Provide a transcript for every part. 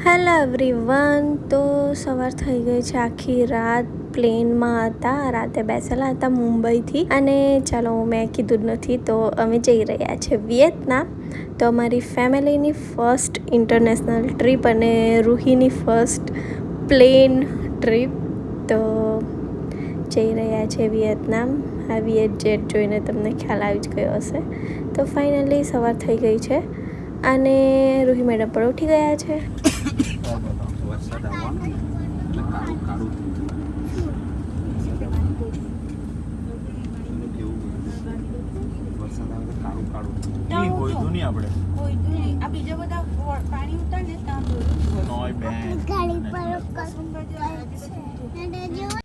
Hello everyone. તો સવાર થઈ ગઈ છે, આખી રાત પ્લેનમાં હતા, રાતે બેસેલા હતા મુંબઈથી. અને ચાલો મેં કીધું જ નથી, તો અમે જઈ રહ્યા છે વિયેતનામ. તો અમારી ફેમિલીની ફર્સ્ટ ઇન્ટરનેશનલ ટ્રીપ અને રૂહીની ફર્સ્ટ પ્લેન ટ્રીપ. તો જઈ રહ્યા છે વિયેતનામ. આ વિયેત જેટ જોઈને તમને ખ્યાલ આવી જ ગયો હશે. તો ફાઇનલી સવાર થઈ ગઈ છે અને રૂહી મેડમ પણ ઉઠી ગયા છે.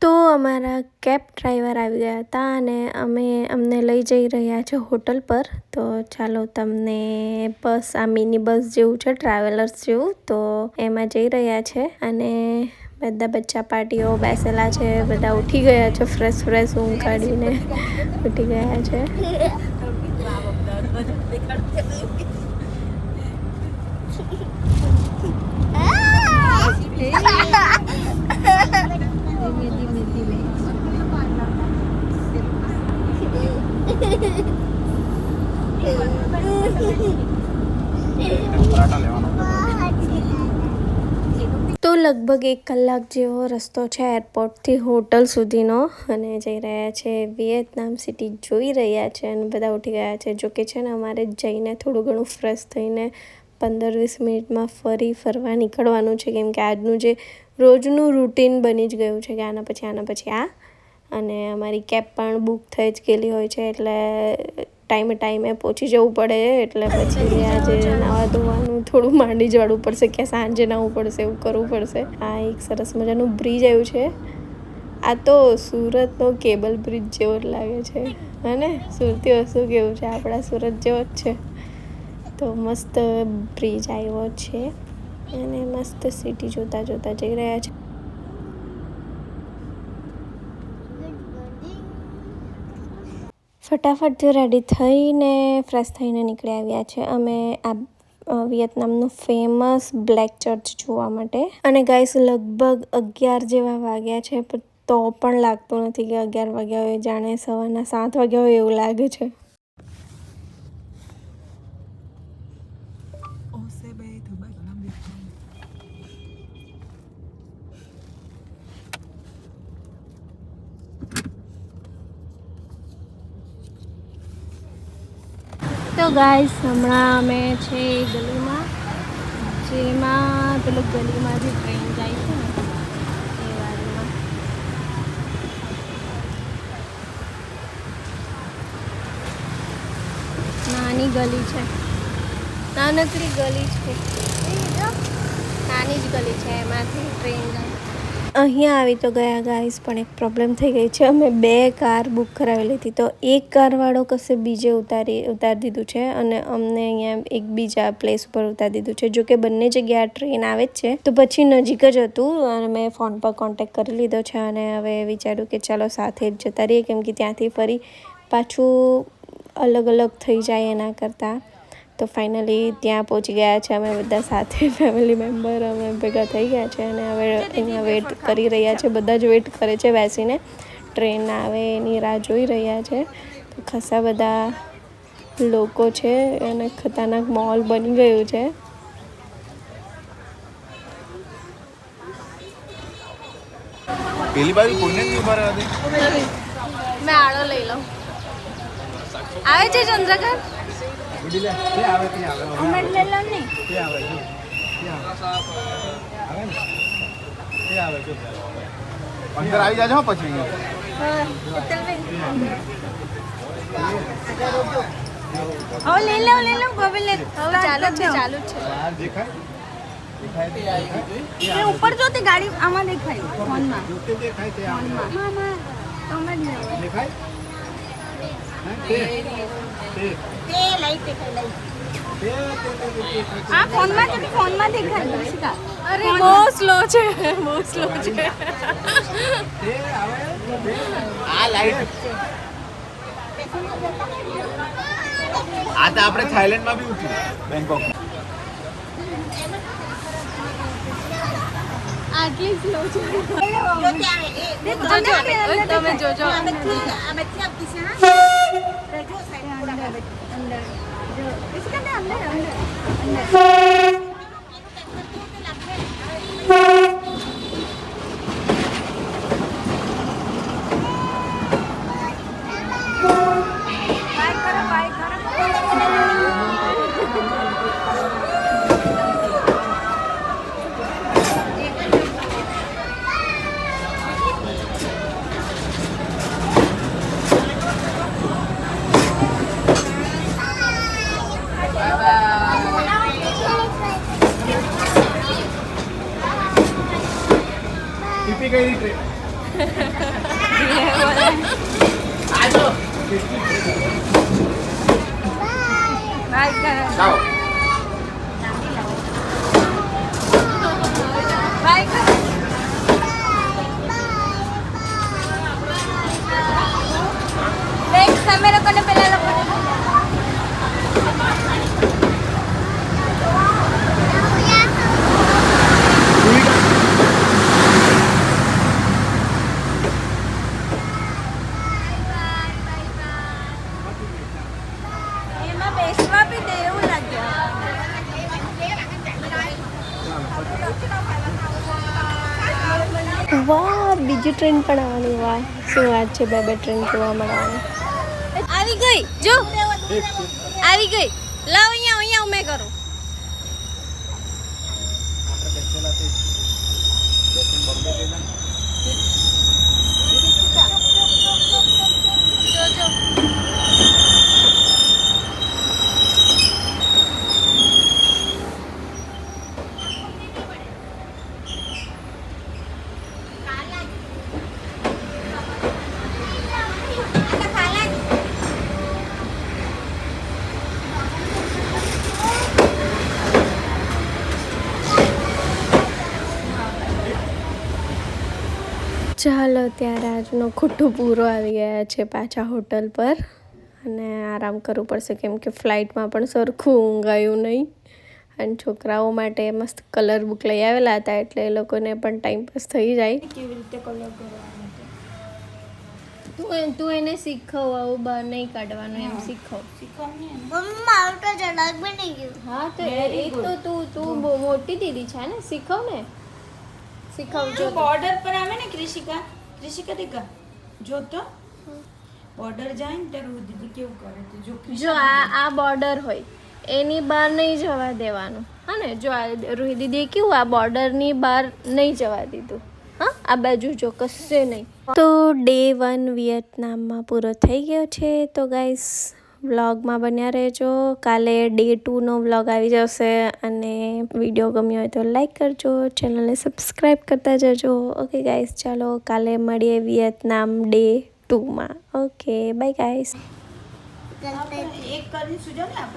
તો અમારા કેબ ડ્રાઈવર આવી ગયા હતા અને અમને લઈ જઈ રહ્યા છે હોટલ પર. તો ચાલો તમને બસ, આ મિની બસ જેવું છે, ટ્રાવેલર્સ જેવું, તો એમાં જઈ રહ્યા છે. અને બધા બચ્ચા પાર્ટીઓ બેસેલા છે, બધા ઉઠી ગયા છે, ફ્રેશ ઊંઘ કાઢીને ઉઠી ગયા છે. તો લગભગ 1 કલાક જેવો રસ્તો છે એરપોર્ટથી હોટલ સુધીનો, અને જઈ રહ્યા છે વિયેતનામ સિટી જોઈ રહ્યા છે અને બધા ઉઠી ગયા છે. જોકે છે ને અમારે જઈને થોડું ઘણું ફ્રેશ થઈને 15-20 મિનિટમાં ફરવા નીકળવાનું છે, કેમ કે આજનું જે રોજનું રૂટીન બની જ ગયું છે કે આના પછી આ. અને અમારી કેબ પણ બુક થઈ જ ગયેલી હોય છે, એટલે ટાઈમે પહોંચી જવું પડે. એટલે પછી આજે નાવા ધોવાનું થોડું માંડી જવાનું પડશે, કે સાંજે નાવું પડશે, એવું કરવું પડશે. આ એક સરસ મજાનું બ્રિજ આવ્યું છે. આ તો સુરતનો કેબલ બ્રિજ જેવો જ લાગે છે, અને સુરતી વસ્તુ કેવું છે, આપણા સુરત જેવો જ છે. તો મસ્ત બ્રિજ આવ્યો છે અને મસ્ત સિટી જોતા જઈ રહ્યા છે. ફટાફટ રેડી થઈને ફ્રેશ થઈને નીકળી આવ્યા છે અમે આ વિયેતનામનું ફેમસ બ્લેક ચર્ચ જોવા માટે. અને ગાઈસ લગભગ 11 જેવા વાગ્યા છે, પણ તો પણ લાગતું નથી કે 11 વાગ્યા હોય, જાણે સવારના 7 વાગ્યા હોય એવું લાગે છે. તો ગાઈસ હમણાં અમે છે ગલીમાં, જેમાં પેલું ગલીમાં જે ટ્રેન જાય છે ને એ વાળીમાં. નાની ગલી છે, નાનકડી ગલી છે, નાની જ ગલી છે, એમાંથી ટ્રેન જાય. અહીંયા આવી તો ગયા ગાઈસ, પણ એક પ્રોબ્લેમ થઈ ગઈ છે. અમે 2 કાર બુક કરાવેલી હતી, તો એક કારવાળો કશે બીજે ઉતારી દીધું છે અને અમને અહીંયા એક બીજા પ્લેસ ઉપર ઉતારી દીધું છે. જો કે બંને જગ્યાએ ટ્રેન આવે જ છે, તો પછી નજીક જ હતું અને મેં ફોન પર કોન્ટેક્ટ કરી લીધો છે. અને હવે વિચાર્યું કે ચાલો સાથે જ જતા રહીએ, કેમ કે ત્યાંથી ફરી પાછું અલગ થઈ જાય એના કરતાં. તો ફાઇનલી ત્યાં પહોંચી ગયા છે અમે બધા સાથે, ફેમિલી મેમ્બર અમે ભેગા થઈ ગયા છે. અને હવે અહીંયા વેટ કરી રહ્યા છે, બધા જ વેટ કરે છે બેસીને, ટ્રેન આવે એની રાહ જોઈ રહ્યા છે. તો ખાસા બધા લોકો છે અને ખતરનાક માહોલ બની ગયું છે. પેલી બાજુ કોઈને જ ઉભા રહ્યા હતી. મેં આળો લઈ લઉં. આવે છે ચંદ્રકાંત? અંદર આવી જાજો પછી. લઈ લો ગોવિલ, ચાલુ છે. ઉપર જો તે ગાડી આમાં દેખાય, ફોનમાં ફોનમાં દેખાય. અરે બહુ સ્લો છે. આ લાઈટ આ તો આપણે થાઈલેન્ડમાં બી ઉઠ્યું બેંકોક. આટલી સ્લો છે તમે જોજો ટીપી કઈ ટ્રેન જાઓ તમે લોકોને પેલા લોકો એમાં બેસવા બી દે એવું લાગ્યું. વાહ બીજી ટ્રેન પણ આવવાની. વાહ શું વાત છે, બે ટ્રેન જોવા મળવાની. આવી ગઈ જો આવી ગઈ. લાવ અહીંયા મેં કરું. ચાલો ત્યારે આજનો ખોટો પૂરો આવી ગયા છે પાછા હોટલ પર અને આરામ કરવું પડશે કેમ કે ફ્લાઇટમાં પણ સરખું ઊંઘાયું નહીં અને છોકરાઓ માટે મસ્ત કલર બુક લઈ આવેલા હતા એટલે એ લોકોને પણ ટાઈમ પાસ થઈ જાય. કેવી રીતે કલર કરવાનો તું એને શીખવ, આવું બહાર નહીં કાઢવાનું એમ શીખવ. હા તો એ તો તું બહુ મોટી દીદી છે ને, શીખવ ને. શીખવજો. બોર્ડર પર આવે ને ક્રિશિકા દેખા જો તો બોર્ડર જાય ને ત્યારે દીદી કેવું કરે છે જો આ બોર્ડર હોય એની બહાર નહીં જવા દેવાનું. હા ને, જો આ રોહિત દીદીએ કેવું આ બોર્ડરની બહાર નહીં જવા દીધું. હા આ બાજુ જો કશે નહીં. તો ડે 1 વિયેતનામમાં પૂરો થઈ ગયો છે. તો ગાઈસ વ્લોગમાં બન્યા રહેજો. કાલે ડે 2નો વ્લોગ આવી જશે અને વિડીયો ગમ્યો હોય તો લાઈક કરજો, ચેનલને સબસ્ક્રાઈબ કરતા જજો. ઓકે ગાઈસ ચાલો કાલે મળીએ વિયેતનામ ડે 2માં. Okay bye guys. એક કરીને સુજો ને આપણે